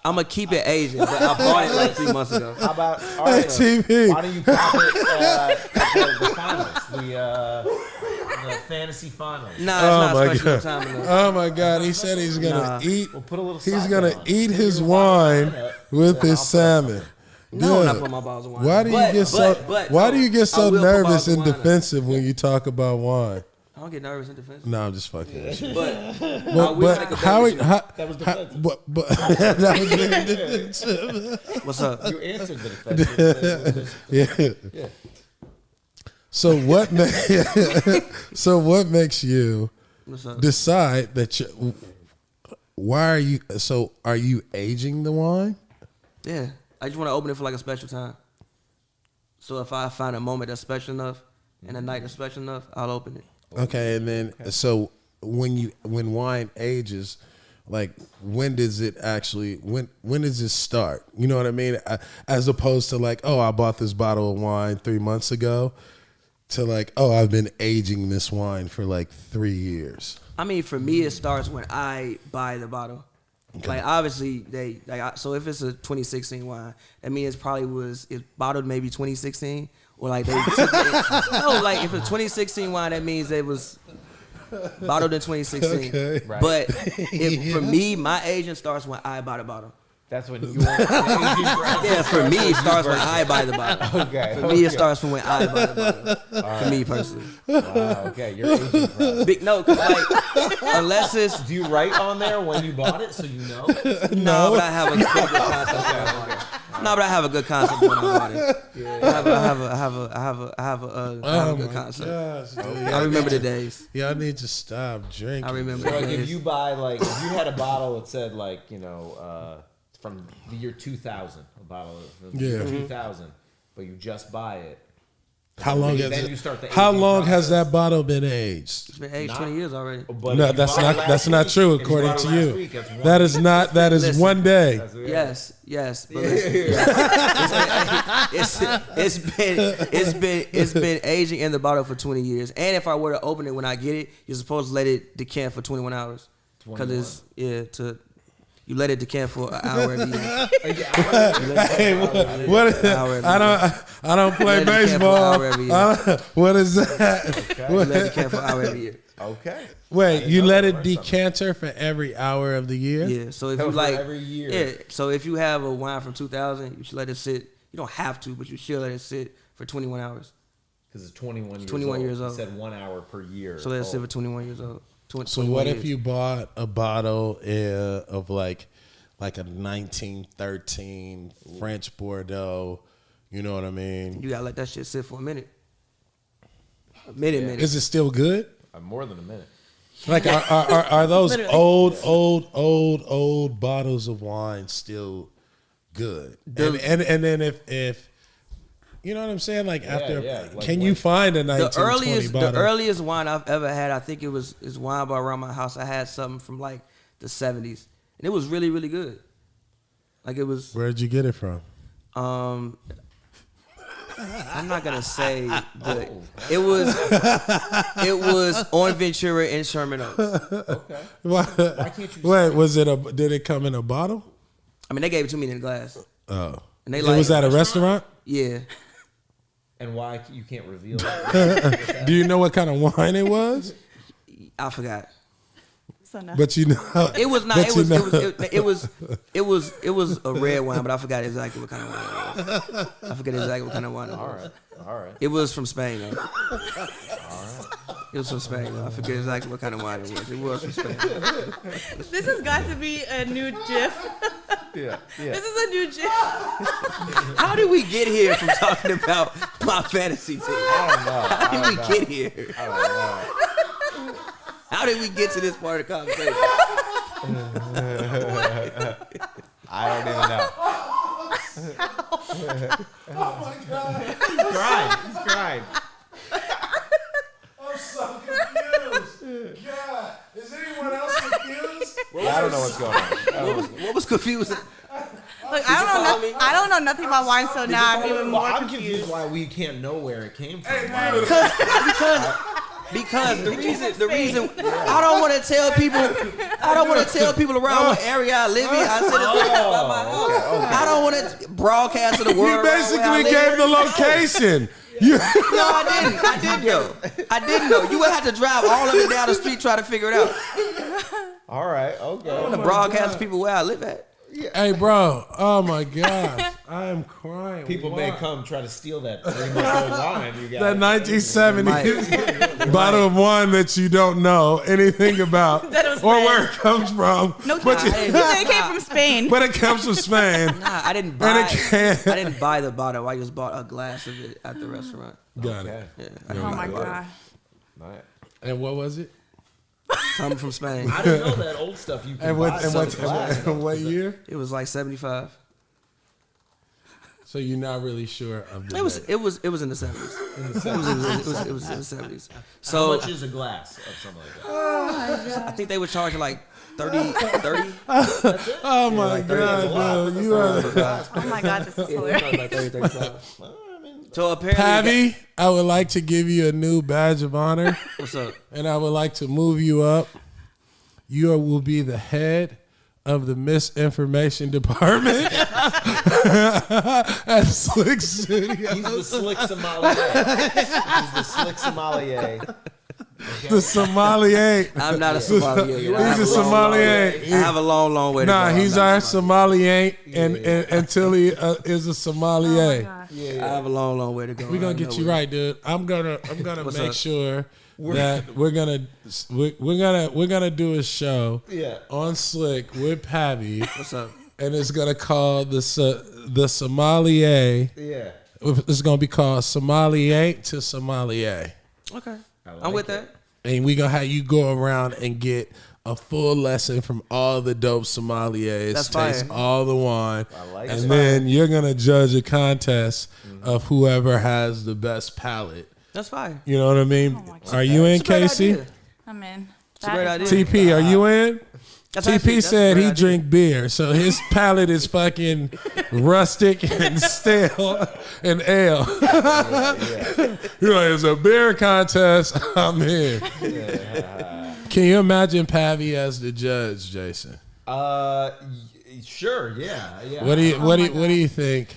I'm gonna keep it Asian, but I bought it like 3 months ago. How about all right? TV. Why don't you cop it the finals, the fantasy finals? Nah, Oh it's my not special God. time enough. Oh my God! He said he's gonna eat. We'll put a little. He's side gonna on. eat his wine with his salmon. No, I'm not Dude, putting my bottles of wine. why do you get so? Why do you get I so will put nervous bottles of and wine up. defensive when you talk about wine? I don't get nervous and defensive. No, I'm just fucking with you. But I But, will but make a how? bet with you. That was defensive. But that was very defensive. What's up? You answered the defensive. Yeah. So what makes you What's up? decide that you? Why are you? So are you aging the wine? Yeah, I just want to open it for like a special time. So if I find a moment that's special enough and a night that's special enough, I'll open it. Okay, and then so when wine ages, like when does it actually when does it start? You know what I mean? As opposed to like, oh, I bought this bottle of wine 3 months ago. to like, oh, I've been aging this wine for like 3 years? I mean, for me, it starts when I buy the bottle. Like obviously so if it's a 2016 wine, that means it's bottled maybe 2016 or like they took it. No, like if it's 2016 wine, that means it was bottled in 2016. Okay. Right. But for me, my aging starts when I buy the bottle. That's when you want. Yeah, for me, it starts when I buy the bottle. Okay. For me, it starts from when I buy the bottle. For me personally. Wow. Okay, you're aging process. No, cause like unless it's Do you write on there when you bought it so you know? no, but I have a good concept when I bought it. No, but I have a good concept when I bought it. I have a good concept. Gosh, dude. I remember the days. Y'all need to stop drinking. I remember So the like if days. you buy like if you had a bottle that said like from the year 2000, a bottle of the year Yeah. 2000, but you just buy it. How long Then has you start the How aging long has process. that bottle been aged? It's been aged 20 years already. But No, if you that's bought it not last not week, true if you according bought it to last you. week, that's one That is not. That is Listen. one day. Yes. But it's been aging in the bottle for 20 years. And if I were to open it when I get it, you're supposed to let it decant for 21 hours. Because you let it decant for an hour every year. Hey, what? I don't play Let it decant for an hour baseball. every year. What is that? You let it decant for an hour every year. Okay. Wait, you let it decanter for every hour of the year? Yeah. So if For you like every year. Yeah. So if you have a wine from 2000, you should let it sit. You don't have to, but you should let it sit for 21 hours. Because it's 21 years 21 old. years You old. said 1 hour per year. So let it sit old. for 21 years old. So what if you bought a bottle of like a 1913 French Bordeaux? You know what I mean? You gotta let that shit sit for a minute. A minute. Is it still good? More than a minute. Like are those Literally. old bottles of wine still good? And then if you know what I'm saying, like after, Like can you find a 1920 bottle? The earliest wine I've ever had, I think is wine bar around my house. I had something from like the 70s, and it was really, really good. Like it was. Where'd you get it from? I'm not gonna say, but it was on Ventura in Sherman Oaks. Okay. Why can't you Wait, did it come in a bottle? I mean, they gave it to me in a glass. Oh, And they it was at a restaurant. Yeah. And why you can't reveal that? Do you know what kind of wine it was? I forgot. So no. But you know, It was not. but It was a red wine, but I forgot exactly what kind of wine it was. I forget exactly what kind of wine it was. All right. It was from Spain, though. It was from Spain, though. I forget exactly what kind of wine it was. It was from Spain. This has got to be a new GIF. Yeah. This is a new GIF. How did we get here from talking about my fantasy team? How did we get here? How did we get to this part of the conversation? I don't even know. He's crying. I'm so confused. God, is anyone else confused? I don't know what's going on. What was confusing? Look, I don't know nothing about wine, so now I'm even more I'm confused. confused why we can't know where it came from. Because the reason I don't want to tell people around what area I live in. I said it's about my house. I don't want to broadcast to the world. You basically gave the location. No, I didn't know. You would have to drive all of it down the street trying to figure it out. All right. Okay. I want to broadcast to people where I live at. Hey, bro. Oh my gosh, I am crying. People Why? may come try to steal that 3-month-old wine. You got That 1970s bottle of wine that you don't know anything about That was or red. where it comes from. No, but, it came from Spain. but it comes from Spain. Nah, I didn't And buy. it can't. I didn't buy the bottle. I just bought a glass of it at the restaurant. Got it. Yeah, Oh my god. And what was it? something from Spain. I didn't know that old stuff you can And buy. what year? It was like 75. So you're not really sure of the It was date. it was in the 70s. It was in the 70s. How So much is a glass of something like that? I think they were charging like 30. Oh my God, bro! You are. Oh my god, this is hilarious. Like 30, 35. Well, I mean, So apparently, Pavy, I would like to give you a new badge of honor, what's up? and I would like to move you up. You will be the head of the misinformation department at SLIC Studios. He's the slick sommelier. He's the slick sommelier. The sommelier. I'm not a sommelier. He's a sommelier. I have a long way to go. Nah, he's I'm not our a sommelier, and until he is a sommelier. I have a long way to go. We're gonna get you right, dude. I'm gonna What's make up? sure that we're gonna do a show on SLIC with Pavy, What's up? and it's gonna call the sommelier. Yeah. It's gonna be called sommelier to sommelier, Okay, I'm with that. and we gonna have you go around and get a full lesson from all the dope sommeliers. That's taste fire. all the wine, like and it. then you're gonna judge a contest of whoever has the best palate. That's fine. You know what I mean? Are you in, It's a great Casey? idea. I'm in. a great idea. TP, are you in? That's actually- TP that's a said great he idea. drink beer, so his palate is fucking rustic and stale and ale. You know, it's a beer contest. I'm in. Can you imagine Pavy as the judge, Jason? Sure. Yeah. What do you think?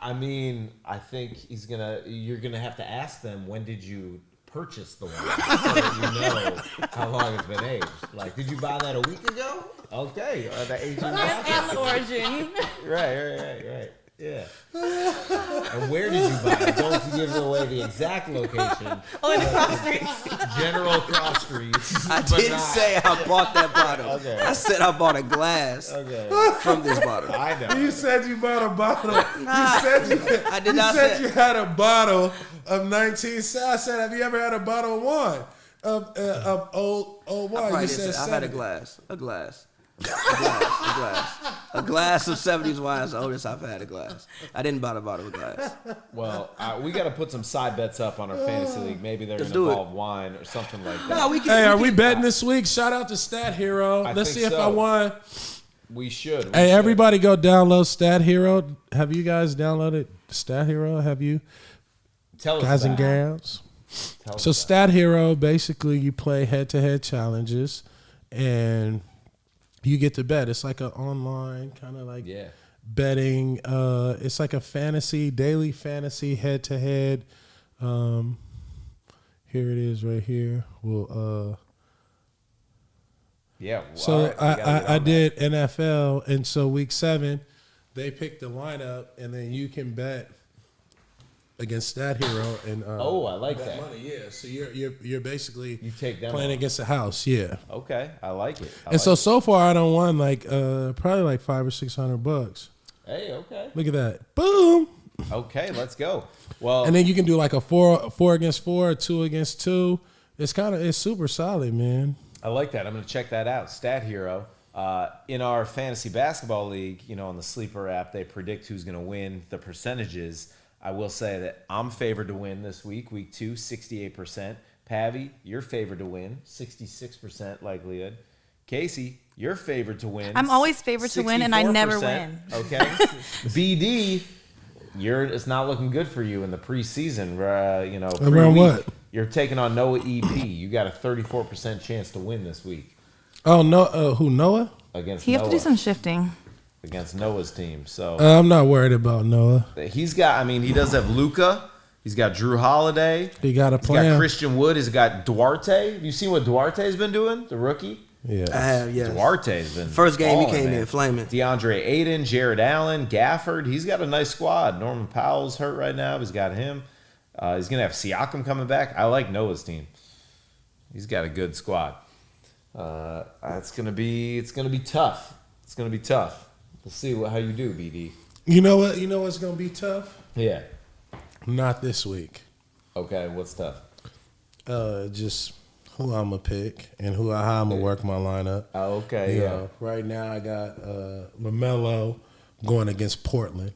I mean, I think you're gonna have to ask them, when did you purchase the wine so that you know how long it's been aged. Like, did you buy that a week ago? Okay, the aging And the origin. Right. Yeah. And where did you buy it? Don't give away the exact location. Oh, in the cross streets. General cross streets. I but didn't not- say I bought that bottle. Okay. I said I bought a glass from this bottle. I know. You said you bought a bottle. I did not said say. you had a bottle of 19. I said, have you ever had a bottle of wine? Of old I wine? probably You didn't said say- I had a 70. glass. A glass of 70s wine is the oldest I've had a glass. I didn't buy the bottle of glass. Well, we got to put some side bets up on our fantasy league. Maybe they're going Let's to do it. involve wine or something like that. No, we can. Hey, are we can- betting this week? Shout out to Stat Hero. I Let's think see if so. I won. We should. We Hey, should. everybody go download Stat Hero. Have you guys downloaded Stat Hero? Have you? Tell us Guys and about it. gals. Tell us So about Stat Hero, basically you play head-to-head challenges and you get to bet. It's like an online kind of like it. Yeah. betting. It's like a daily fantasy head-to-head. Here it is right here. Well, Yeah. Well, so all right, we gotta get I on that. did NFL, and so week 7, they picked the lineup, and then you can bet against Stat Hero and Oh, I like that. money. Yeah, so you're basically You take them playing on. against the house. Yeah, Okay, I like it. I and like so far I done won like probably like $500 or $600. it. Hey, okay. Look at that, boom! Okay, let's go. Well, And then you can do like a four against 4, 2 against 2. It's super solid, man. I like that. I'm going to check that out. Stat Hero. In our fantasy basketball league, on the Sleeper app, they predict who's going to win the percentages. I will say that I'm favored to win this week 2, 68%. Pavy, you're favored to win, 66% likelihood. Casey, you're favored to win. I'm always favored to win, and I never 64%. win. Okay. BD, it's not looking good for you in the preseason. Around pre-week. what? You're taking on Noah EP. You got a 34% chance to win this week Oh no, who Noah? against You Noah. have to do some shifting. Against Noah's team. So I'm not worried about Noah. he's got. He does have Luka. He's got Drew Holiday. He got a He's got plan. Christian Wood. He's got Duarte. Have you seen what Duarte's been doing? The rookie. Yeah. I have, yes. Duarte's been First game he balling, came man. in flaming. DeAndre Ayton, Jared Allen, Gafford. He's got a nice squad. Norman Powell's hurt right now. He's got him. He's gonna have Siakam coming back. I like Noah's team. He's got a good squad. It's gonna be tough. It's gonna be tough. We'll see how you do, BD. You know what? You know what's gonna be tough? Yeah. Not this week. Okay. What's tough? Just who I'm gonna pick and how I'm gonna work my lineup. Oh, okay. You Yeah. know, right now I got LaMelo going against Portland.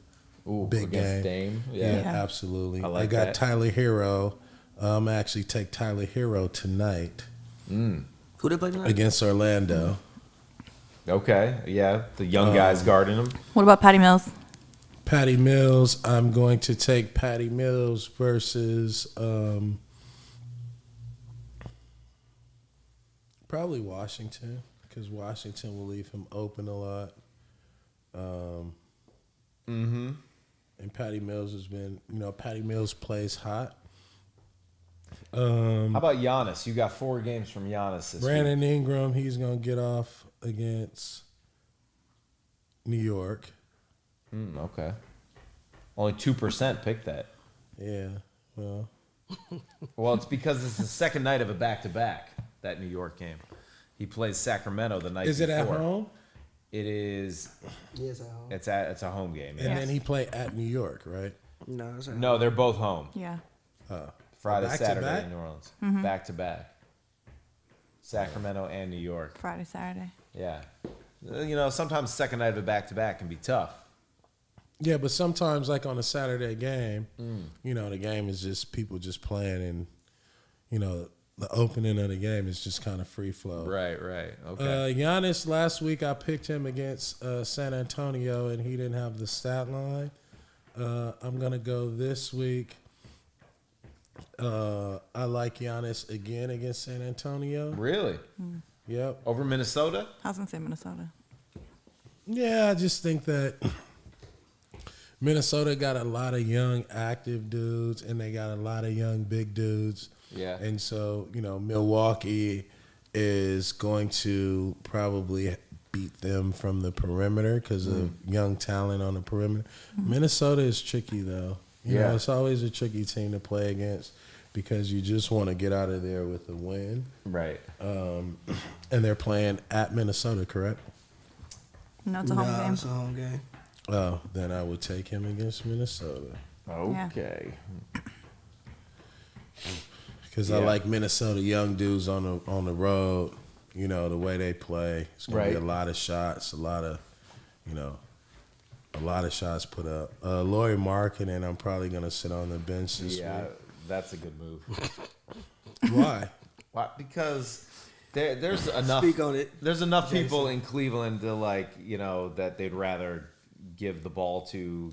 Ooh, Big against game. Dame. Yeah, Yeah. absolutely. I like got that. Tyler Hero. I'm actually take Tyler Hero tonight Who they play tonight? against Orlando. Okay. Yeah. The young guys guarding him. What about Patty Mills? Patty Mills. I'm going to take Patty Mills versus probably Washington, because Washington will leave him open a lot. And Patty Mills has been, Patty Mills plays hot. How about Giannis? You got 4 games from Giannis this Brandon week. Ingram, he's going to get off against New York. Okay. Only 2% picked that. Yeah, well. Well, it's because it's the second night of a back-to-back, that New York game. He plays Sacramento the night Is before. it at home? It is. Yes, at home. It's a home game. And Yeah. then he play at New York, right? No, it's at No, they're both home. Yeah. Friday, Back to Saturday back? in New Orleans. Back to back. Sacramento and New York. Friday, Saturday. Yeah. Sometimes second night of a back-to-back can be tough. Yeah, but sometimes, like on a Saturday game, the game is just people just playing, and the opening of the game is just kind of free flow. Right. Okay. Giannis, last week I picked him against San Antonio, and he didn't have the stat line. I'm gonna go this week. I like Giannis again against San Antonio. Really? Yep. Over Minnesota? I was gonna say Minnesota. Yeah, I just think that Minnesota got a lot of young active dudes, and they got a lot of young big dudes. Yeah. And so, Milwaukee is going to probably beat them from the perimeter because of young talent on the perimeter. Minnesota is tricky, though. Yeah. It's always a tricky team to play against because you just want to get out of there with a win. Right. And they're playing at Minnesota, correct? No, it's a home game. It's a home game. Oh, then I would take him against Minnesota Okay. because I like Minnesota young dudes on the road. The way they play, it's gonna be a lot of shots, a lot of shots put up. Lauri Markkanen, I'm probably gonna sit on the bench this Yeah, week. that's a good move. Why? Why? Because there's enough. Speak on it, There's enough Jason. people in Cleveland to that they'd rather give the ball to,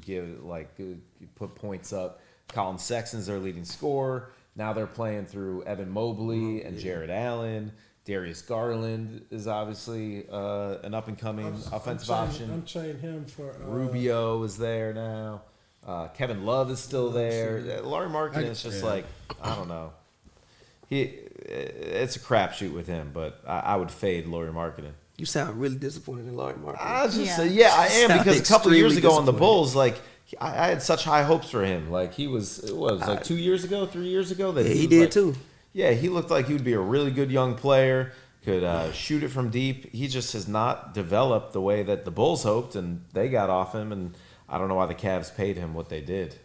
put points up. Colin Sexton's their leading scorer. Now they're playing through Evan Mobley and Jared Allen. Darius Garland is obviously an up-and-coming offensive option. I'm trading him for Rubio is there now. Kevin Love is still there. Lauri Markkanen is just I don't know. It's a crapshoot with him, but I would fade Lauri Markkanen. You sound really disappointed in Lauri Markkanen. I was just Yeah. say, I am, Sound because a couple of years extremely ago on the disappointed. Bulls, I had such high hopes for him. He was 2 years ago, 3 years ago that Yeah, he was did too. Yeah, he looked like he would be a really good young player. Could shoot it from deep. He just has not developed the way that the Bulls hoped, and they got off him. And I don't know why the Cavs paid him what they did.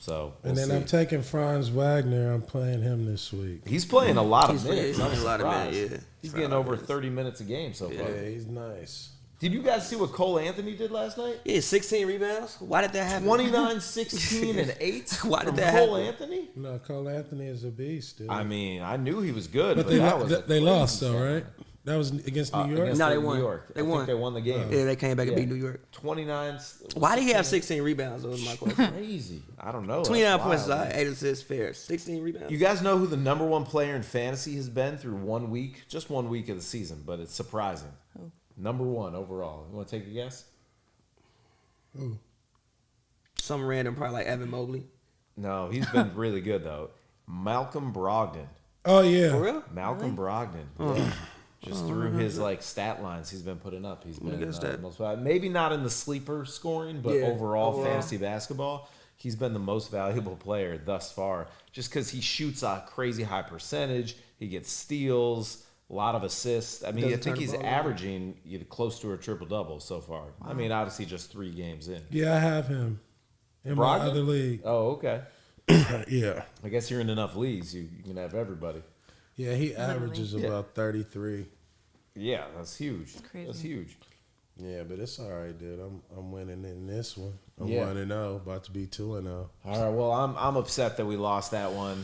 So and then I'm taking Franz Wagner. I'm playing him this week. he's playing a lot of He's minutes. playing I'm a lot of surprised. minutes, yeah. He's A getting lot of over minutes. 30 minutes a game so far. Yeah, he's nice. Did you guys see what Cole Anthony did last night? Yeah, 16 rebounds. Why did that happen? 29, 16, and 8 Why did from that Cole happen? Anthony? No, Cole Anthony is a beast, dude. I mean, I knew he was good, but but that was a they lost crazy though, stat. right? That was against New York. Against No, they New won. York. They I won. think they won the game. Yeah, they came back and Yeah. beat New York. 29. Why did he have 16 rebounds? That was my question. Crazy. I don't know. 29 That's points, wild. 8 assists, fair. 16 rebounds. You guys know who the number one player in fantasy has been through 1 week? Just 1 week of the season, but it's surprising. Who? Number one overall. You want to take a guess? Some random, probably like Evan Mobley. No, he's been really good, though. Malcolm Brogdon. Oh yeah. For real? Malcolm Brogdon. Yeah. Just through his stat lines he's been putting up. He's been guess that. most maybe not in the sleeper scoring, but Yeah, overall fantasy basketball, he's been the most valuable player thus far. Just because he shoots a crazy high percentage, he gets steals, a lot of assists. I mean, Doesn't I think turn the he's ball over. averaging close to a triple double so far. I mean, obviously just 3 games in. Yeah, I have him in my Brogdon? other league. Oh, okay. Yeah. I guess you're in enough leagues. You can have everybody. Yeah, he averages about 33. Yeah, that's huge. crazy. That's huge. Yeah, but it's all right, dude. I'm winning in this one. I'm Yeah. 1-0, about to be 2-0. All right. Well, I'm upset that we lost that one.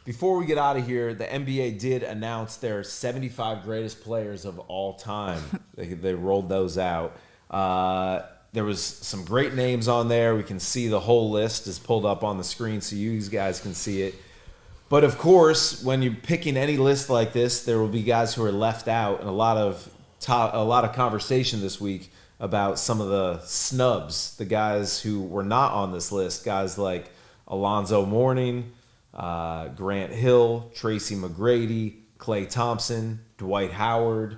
Before we get out of here, the NBA did announce their 75 greatest players of all time. They rolled those out. there was some great names on there. We can see the whole list is pulled up on the screen so you guys can see it. But of course, when you're picking any list like this, there will be guys who are left out, and a lot of conversation this week about some of the snubs, the guys who were not on this list, guys like Alonzo Mourning, Grant Hill, Tracy McGrady, Klay Thompson, Dwight Howard,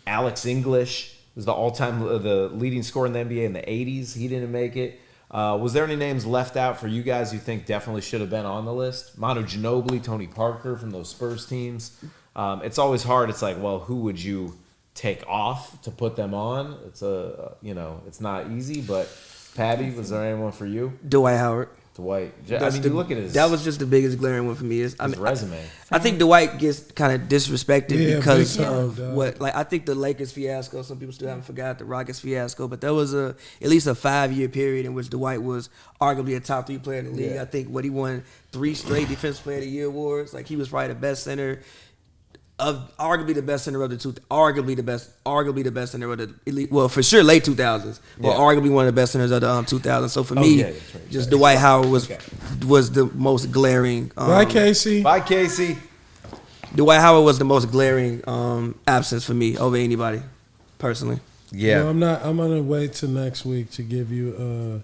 Alex English was the leading scorer in the NBA in the 80s. He didn't make it. Was there any names left out for you guys you think definitely should have been on the list? Manu Ginobili, Tony Parker from those Spurs teams. It's always hard. It's like, well, who would you take off to put them on? It's it's not easy. But Pavy, was there anyone for you? Dwight Howard. Dwight. You look at his. That was just the biggest glaring one for me. His resume. I think Dwight gets kind of disrespected because big time, of dog. what. Like I think the Lakers fiasco. Some people still haven't forgot the Rockets fiasco, but there was at least a 5-year period in which Dwight was arguably a top 3 player in the league. Yeah. I think he won 3 straight Defensive Player of the Year awards. Like he was probably the best center. Arguably the best center of the arguably the best center of the elite. Well, for sure, late 2000s. But arguably one of the best centers of the 2000s. So for me, that's right. just Dwight Howard was the most glaring. Bye, Casey. Bye, Casey. Dwight Howard was the most glaring absence for me over anybody, personally. Yeah. Well, I'm gonna wait till next week to give you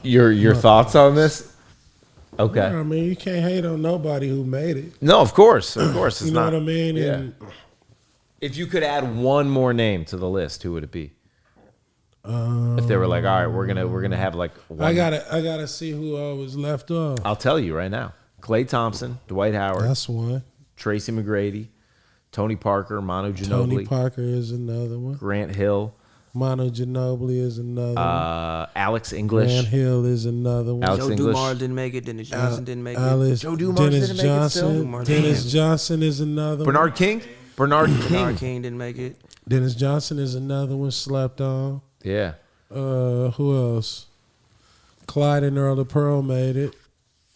Your thoughts on this? Okay. I mean, you can't hate on nobody who made it. No, of course. It's You know not, what I mean? Yeah. And If you could add one more name to the list, who would it be? If they were like, all right, we're gonna have like one. I gotta see who was left off. I'll tell you right now. Klay Thompson, Dwight Howard, That's one. Tracy McGrady, Tony Parker, Manu Tony Ginobili, Parker is another one. Grant Hill, Manu Ginobili is another one. Alex English. Grant Hill is another one. Alex Joe English. Dumars didn't make it. Dennis Johnson didn't make it. Alice, Joe Dumars Dennis didn't make it still? Johnson. Dumars Dennis didn't. Johnson is another one. Bernard King. Bernard King. Bernard King didn't make it. Dennis Johnson is another one slept on. Yeah. Who else? Clyde and Earl of Pearl made it,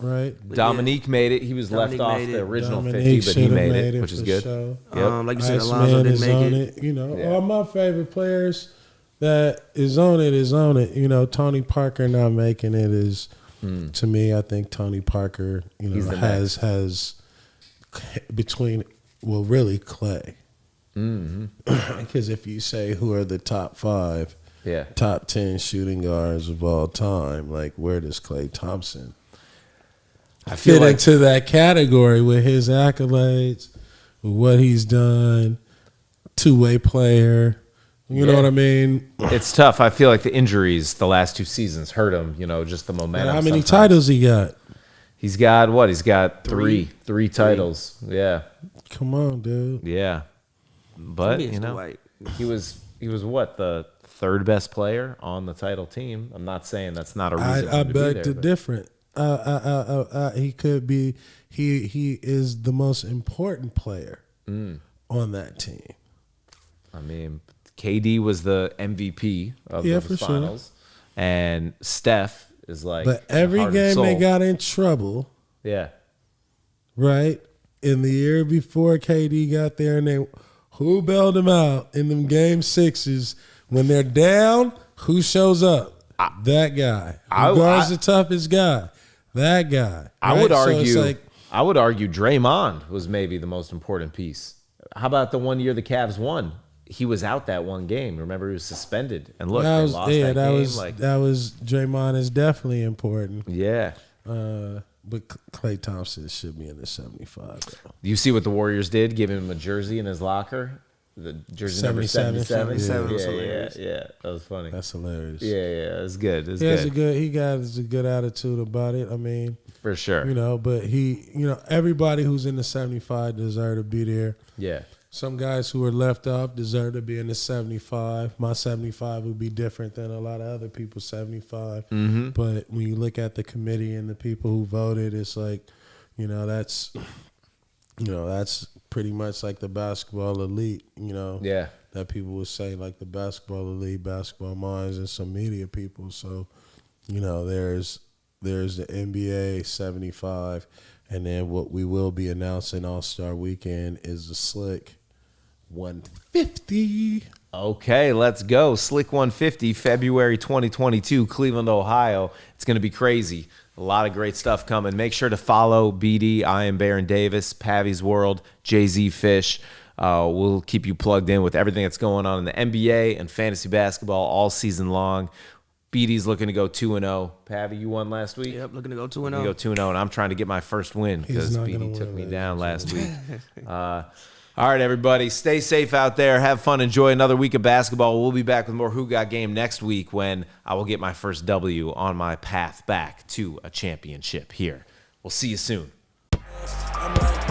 right? Dominique made it. He was Dominique left off made the it. original Dominique 50, but he shoulda made it, which is for good. sure. Yep. Like you said, Iceman Alonzo is didn't on make it. it. You know, Yeah. all my favorite players that is on it. You know, Tony Parker not making it is, to me, I think Tony Parker, He's the has between, well, really Clay. Because if you say who are the top 5, Yeah. top 10 shooting guards of all time, like where does Klay Thompson I feel fit like into that category with his accolades, with what he's done, two-way player? You know what I mean? it's tough. I feel like the injuries the last 2 seasons hurt him, just the momentum. How many sometimes. titles he got? He's got what? He's got three titles. Yeah. Come on, dude. Yeah. But, Me, it's Dwight. he was what? The 3rd best player on the title team. I'm not saying that's not a reason for I him to be beg there, to but- different. He could be. He is the most important player on that team. I mean, KD was the MVP of the for sure. finals, and Steph is like. But the every heart and game they soul. got in trouble, Yeah. right? In the year before KD got there, and who bailed them out in them game 6s when they're down? Who shows up? That guy. Who guards the toughest guy? That guy. I right? would So argue. it's like, I would argue Draymond was maybe the most important piece. How about the one year the Cavs won? He was out that one game. Remember, he was suspended, and look, that they was lost that game. that was Draymond is definitely important. Yeah. But Klay Thompson should be in the 75. Though. You see what the Warriors did? Giving him a jersey in his locker. The jersey number 77. 77 was Yeah, hilarious. yeah. That was funny. That's hilarious. Yeah, it was good. It was He has good. he got a good attitude about it. I mean, For sure. but everybody who's in the 75 deserve to be there. Yeah. Some guys who are left off deserve to be in the 75. My 75 would be different than a lot of other people's 75. Mm-hmm. But when you look at the committee and the people who voted, it's like, that's pretty much like the basketball elite, Yeah. that people would say like the basketball elite, basketball minds, and some media people. So, there's the NBA 75, and then what we will be announcing All-Star Weekend is the SLIC 150. Okay, let's go. SLIC 150, February 2022, Cleveland, Ohio. It's going to be crazy. A lot of great stuff coming. Make sure to follow BD. I am Baron Davis, Pavy's World, Jay-Z Fish. We'll keep you plugged in with everything that's going on in the NBA and fantasy basketball all season long. BD's looking to go 2-0. Pavy, you won last week? Yep, looking to go 2-0. Looking to go 2-0, and I'm trying to get my first win because not gonna BD took win me that. down last week. All right, everybody, stay safe out there. Have fun. Enjoy another week of basketball. We'll be back with more Who Got Game next week when I will get my first W on my path back to a championship here. We'll see you soon. I'm like